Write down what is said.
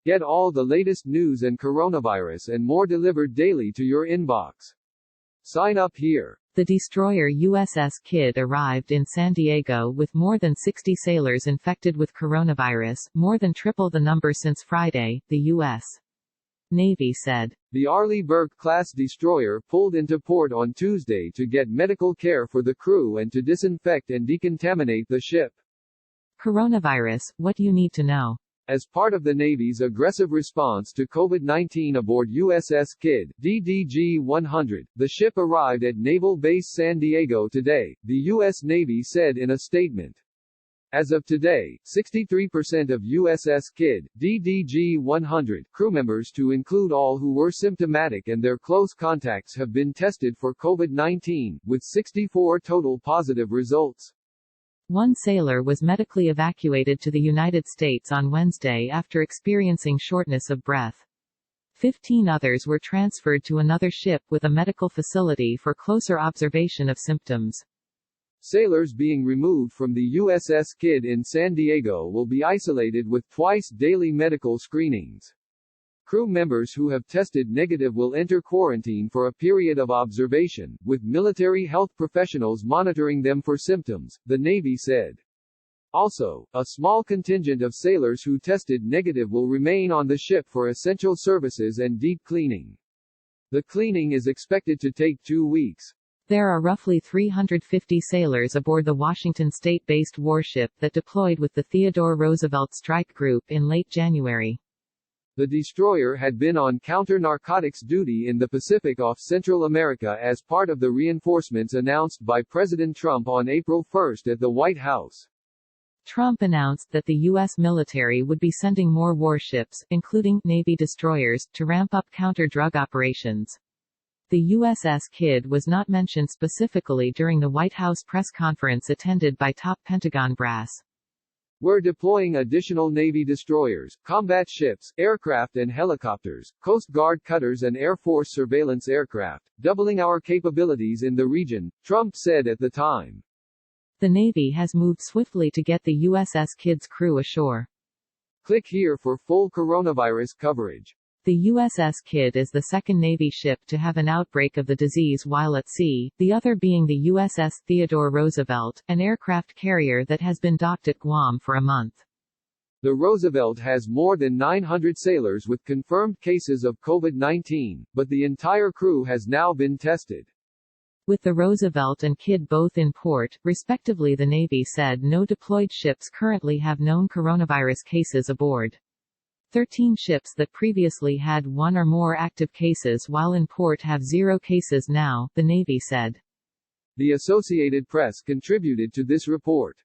Get all the latest news and coronavirus and more delivered daily to your inbox. Sign up here. The destroyer USS Kidd arrived in San Diego with more than 60 sailors infected with coronavirus, more than triple the number since Friday, the U.S. Navy said. The Arleigh Burke-class destroyer pulled into port on Tuesday to get medical care for the crew and to disinfect and decontaminate the ship. Coronavirus, what you need to know. As part of the Navy's aggressive response to COVID-19 aboard USS Kidd, DDG-100, the ship arrived at Naval Base San Diego today, the U.S. Navy said in a statement. As of today, 63% of USS Kidd, DDG-100, crew members to include all who were symptomatic and their close contacts have been tested for COVID-19, with 64 total positive results. One sailor was medically evacuated to the United States on Wednesday after experiencing shortness of breath. 15 others were transferred to another ship with a medical facility for closer observation of symptoms. Sailors being removed from the USS Kidd in San Diego will be isolated with twice daily medical screenings. Crew members who have tested negative will enter quarantine for a period of observation, with military health professionals monitoring them for symptoms, the Navy said. Also, a small contingent of sailors who tested negative will remain on the ship for essential services and deep cleaning. The cleaning is expected to take 2 weeks. There are roughly 350 sailors aboard the Washington state-based warship that deployed with the Theodore Roosevelt Strike Group in late January. The destroyer had been on counter-narcotics duty in the Pacific off Central America as part of the reinforcements announced by President Trump on April 1 at the White House. Trump announced that the U.S. military would be sending more warships, including Navy destroyers, to ramp up counter-drug operations. The USS Kidd was not mentioned specifically during the White House press conference attended by top Pentagon brass. We're deploying additional Navy destroyers, combat ships, aircraft and helicopters, Coast Guard cutters and Air Force surveillance aircraft, doubling our capabilities in the region, Trump said at the time. The Navy has moved swiftly to get the USS Kidd's crew ashore. Click here for full coronavirus coverage. The USS Kidd is the second Navy ship to have an outbreak of the disease while at sea, the other being the USS Theodore Roosevelt, an aircraft carrier that has been docked at Guam for a month. The Roosevelt has more than 900 sailors with confirmed cases of COVID-19, but the entire crew has now been tested. With the Roosevelt and Kidd both in port, respectively, the Navy said no deployed ships currently have known coronavirus cases aboard. 13 ships that previously had one or more active cases while in port have 0 cases now, the Navy said. The Associated Press contributed to this report.